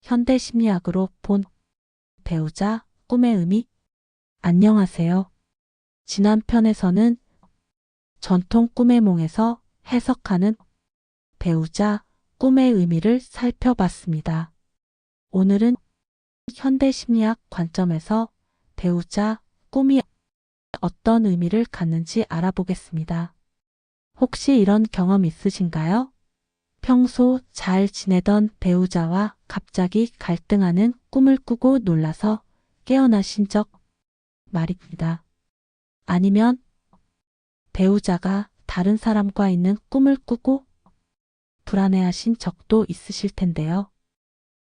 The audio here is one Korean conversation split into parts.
현대 심리학으로 본 배우자, 꿈의 의미? 안녕하세요. 지난 편에서는 전통 꿈의 몽에서 해석하는 배우자, 꿈의 의미를 살펴봤습니다. 오늘은 현대 심리학 관점에서 배우자, 꿈이 어떤 의미를 갖는지 알아보겠습니다. 혹시 이런 경험 있으신가요? 평소 잘 지내던 배우자와 갑자기 갈등하는 꿈을 꾸고 놀라서 깨어나신 적 말입니다. 아니면 배우자가 다른 사람과 있는 꿈을 꾸고 불안해하신 적도 있으실 텐데요.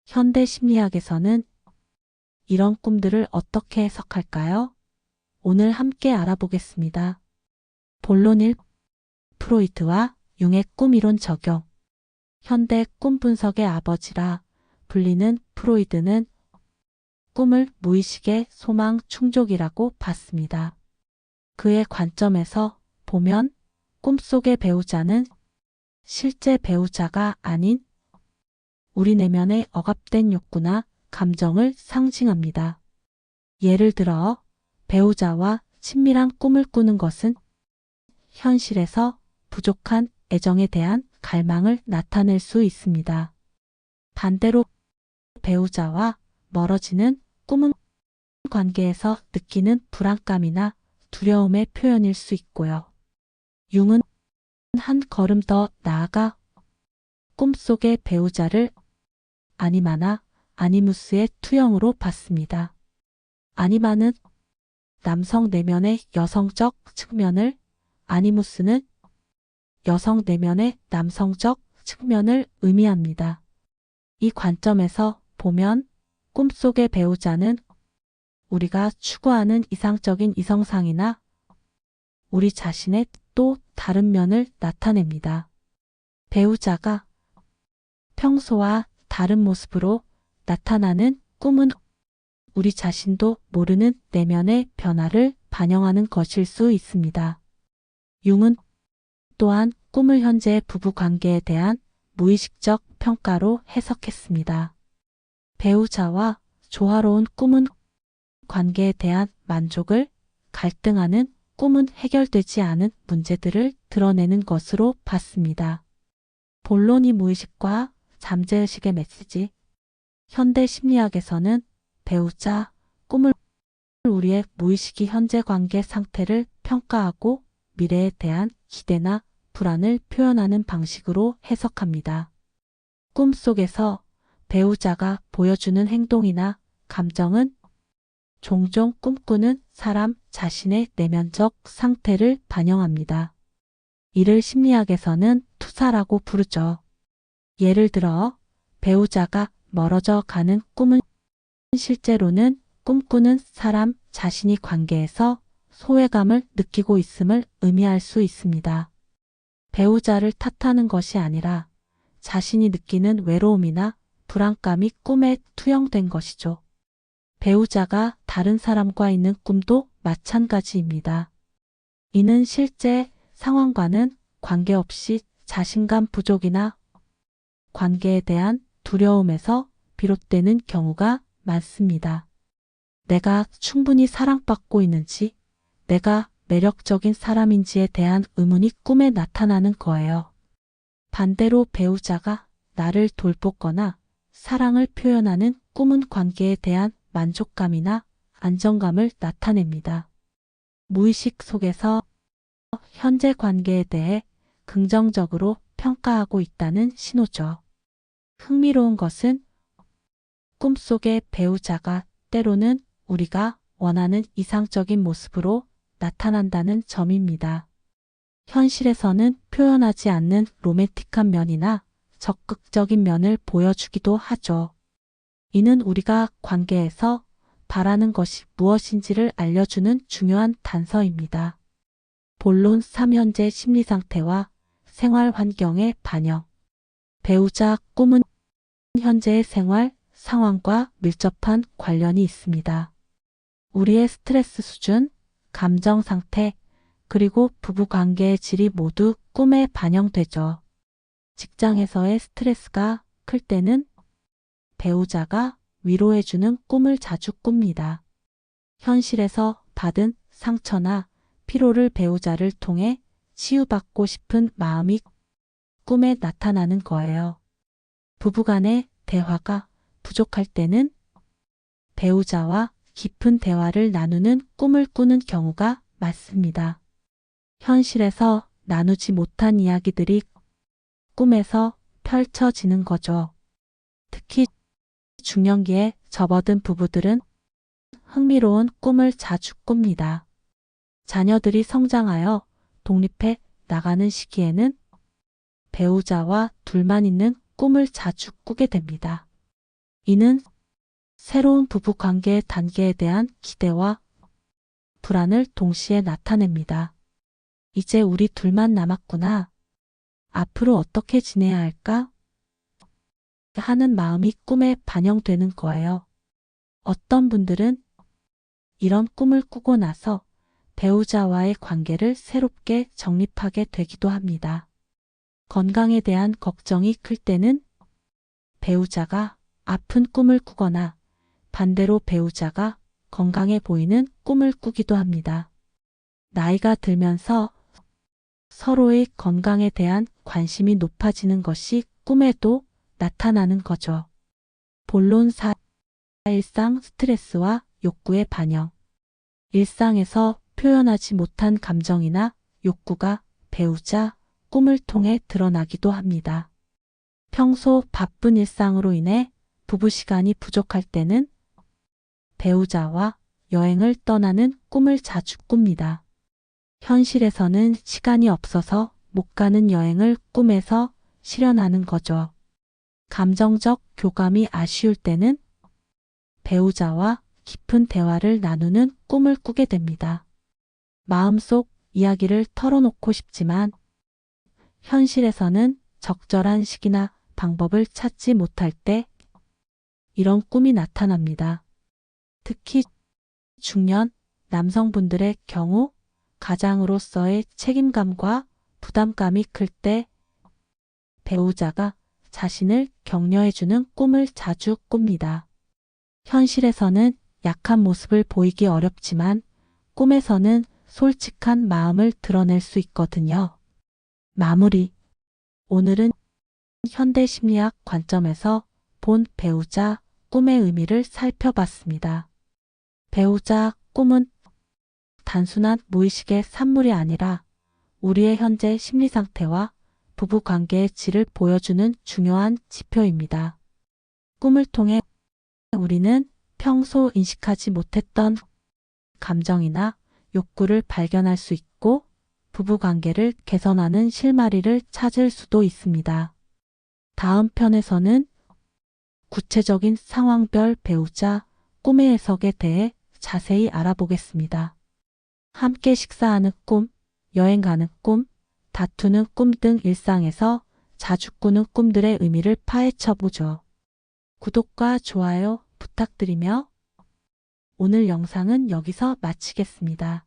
현대 심리학에서는 이런 꿈들을 어떻게 해석할까요? 오늘 함께 알아보겠습니다. 본론 1. 프로이트와 융의 꿈 이론 적용. 현대 꿈 분석의 아버지라 불리는 프로이드는 꿈을 무의식의 소망 충족이라고 봤습니다. 그의 관점에서 보면 꿈속의 배우자는 실제 배우자가 아닌 우리 내면의 억압된 욕구나 감정을 상징합니다. 예를 들어 배우자와 친밀한 꿈을 꾸는 것은 현실에서 부족한 애정에 대한 갈망을 나타낼 수 있습니다. 반대로 배우자와 멀어지는 꿈은 관계에서 느끼는 불안감이나 두려움의 표현일 수 있고요. 융은 한 걸음 더 나아가 꿈속의 배우자를 아니마나 아니무스의 투영으로 봤습니다. 아니마는 남성 내면의 여성적 측면을, 아니무스는 여성 내면의 남성적 측면을 의미합니다. 이 관점에서 보면 꿈속의 배우자는 우리가 추구하는 이상적인 이성상이나 우리 자신의 또 다른 면을 나타냅니다. 배우자가 평소와 다른 모습으로 나타나는 꿈은 우리 자신도 모르는 내면의 변화를 반영하는 것일 수 있습니다. 융은 또한 꿈을 현재의 부부 관계에 대한 무의식적 평가로 해석했습니다. 배우자와 조화로운 꿈은 관계에 대한 만족을, 갈등하는 꿈은 해결되지 않은 문제들을 드러내는 것으로 봤습니다. 본론이 무의식과 잠재의식의 메시지. 현대 심리학에서는 배우자, 꿈을 우리의 무의식이 현재 관계 상태를 평가하고 미래에 대한 기대나 불안을 표현하는 방식으로 해석합니다. 꿈속에서 배우자가 보여주는 행동이나 감정은 종종 꿈꾸는 사람 자신의 내면적 상태를 반영합니다. 이를 심리학에서는 투사라고 부르죠. 예를 들어 배우자가 멀어져 가는 꿈은 실제로는 꿈꾸는 사람 자신이 관계에서 소외감을 느끼고 있음을 의미할 수 있습니다. 배우자를 탓하는 것이 아니라 자신이 느끼는 외로움이나 불안감이 꿈에 투영된 것이죠. 배우자가 다른 사람과 있는 꿈도 마찬가지입니다. 이는 실제 상황과는 관계없이 자신감 부족이나 관계에 대한 두려움에서 비롯되는 경우가 많습니다. 내가 충분히 사랑받고 있는지, 내가 매력적인 사람인지에 대한 의문이 꿈에 나타나는 거예요. 반대로 배우자가 나를 돌보거나 사랑을 표현하는 꿈은 관계에 대한 만족감이나 안정감을 나타냅니다. 무의식 속에서 현재 관계에 대해 긍정적으로 평가하고 있다는 신호죠. 흥미로운 것은 꿈속의 배우자가 때로는 우리가 원하는 이상적인 모습으로 나타난다는 점입니다. 현실에서는 표현하지 않는 로맨틱한 면이나 적극적인 면을 보여주기도 하죠. 이는 우리가 관계에서 바라는 것이 무엇인지를 알려주는 중요한 단서입니다. 본론 3. 현재 심리 상태와 생활 환경의 반영. 배우자 꿈은 현재의 생활 상황과 밀접한 관련이 있습니다. 우리의 스트레스 수준, 감정 상태, 그리고 부부 관계의 질이 모두 꿈에 반영되죠. 직장에서의 스트레스가 클 때는 배우자가 위로해주는 꿈을 자주 꿉니다. 현실에서 받은 상처나 피로를 배우자를 통해 치유받고 싶은 마음이 꿈에 나타나는 거예요. 부부간의 대화가 부족할 때는 배우자와 깊은 대화를 나누는 꿈을 꾸는 경우가 많습니다. 현실에서 나누지 못한 이야기들이 꿈에서 펼쳐지는 거죠. 특히 중년기에 접어든 부부들은 흥미로운 꿈을 자주 꿉니다. 자녀들이 성장하여 독립해 나가는 시기에는 배우자와 둘만 있는 꿈을 자주 꾸게 됩니다. 이는 새로운 부부 관계의 단계에 대한 기대와 불안을 동시에 나타냅니다. 이제 우리 둘만 남았구나. 앞으로 어떻게 지내야 할까? 하는 마음이 꿈에 반영되는 거예요. 어떤 분들은 이런 꿈을 꾸고 나서 배우자와의 관계를 새롭게 정립하게 되기도 합니다. 건강에 대한 걱정이 클 때는 배우자가 아픈 꿈을 꾸거나 반대로 배우자가 건강해 보이는 꿈을 꾸기도 합니다. 나이가 들면서 서로의 건강에 대한 관심이 높아지는 것이 꿈에도 나타나는 거죠. 본론사 일상 스트레스와 욕구의 반영. 일상에서 표현하지 못한 감정이나 욕구가 배우자 꿈을 통해 드러나기도 합니다. 평소 바쁜 일상으로 인해 부부 시간이 부족할 때는 배우자와 여행을 떠나는 꿈을 자주 꿉니다. 현실에서는 시간이 없어서 못 가는 여행을 꿈에서 실현하는 거죠. 감정적 교감이 아쉬울 때는 배우자와 깊은 대화를 나누는 꿈을 꾸게 됩니다. 마음속 이야기를 털어놓고 싶지만 현실에서는 적절한 시기나 방법을 찾지 못할 때 이런 꿈이 나타납니다. 특히 중년 남성분들의 경우 가장으로서의 책임감과 부담감이 클 때 배우자가 자신을 격려해주는 꿈을 자주 꿉니다. 현실에서는 약한 모습을 보이기 어렵지만 꿈에서는 솔직한 마음을 드러낼 수 있거든요. 마무리. 오늘은 현대 심리학 관점에서 본 배우자 꿈의 의미를 살펴봤습니다. 배우자 꿈은 단순한 무의식의 산물이 아니라 우리의 현재 심리 상태와 부부 관계의 질을 보여주는 중요한 지표입니다. 꿈을 통해 우리는 평소 인식하지 못했던 감정이나 욕구를 발견할 수 있고 부부 관계를 개선하는 실마리를 찾을 수도 있습니다. 다음 편에서는 구체적인 상황별 배우자 꿈의 해석에 대해 자세히 알아보겠습니다. 함께 식사하는 꿈, 여행 가는 꿈, 다투는 꿈 등 일상에서 자주 꾸는 꿈들의 의미를 파헤쳐 보죠. 구독과 좋아요 부탁드리며 오늘 영상은 여기서 마치겠습니다.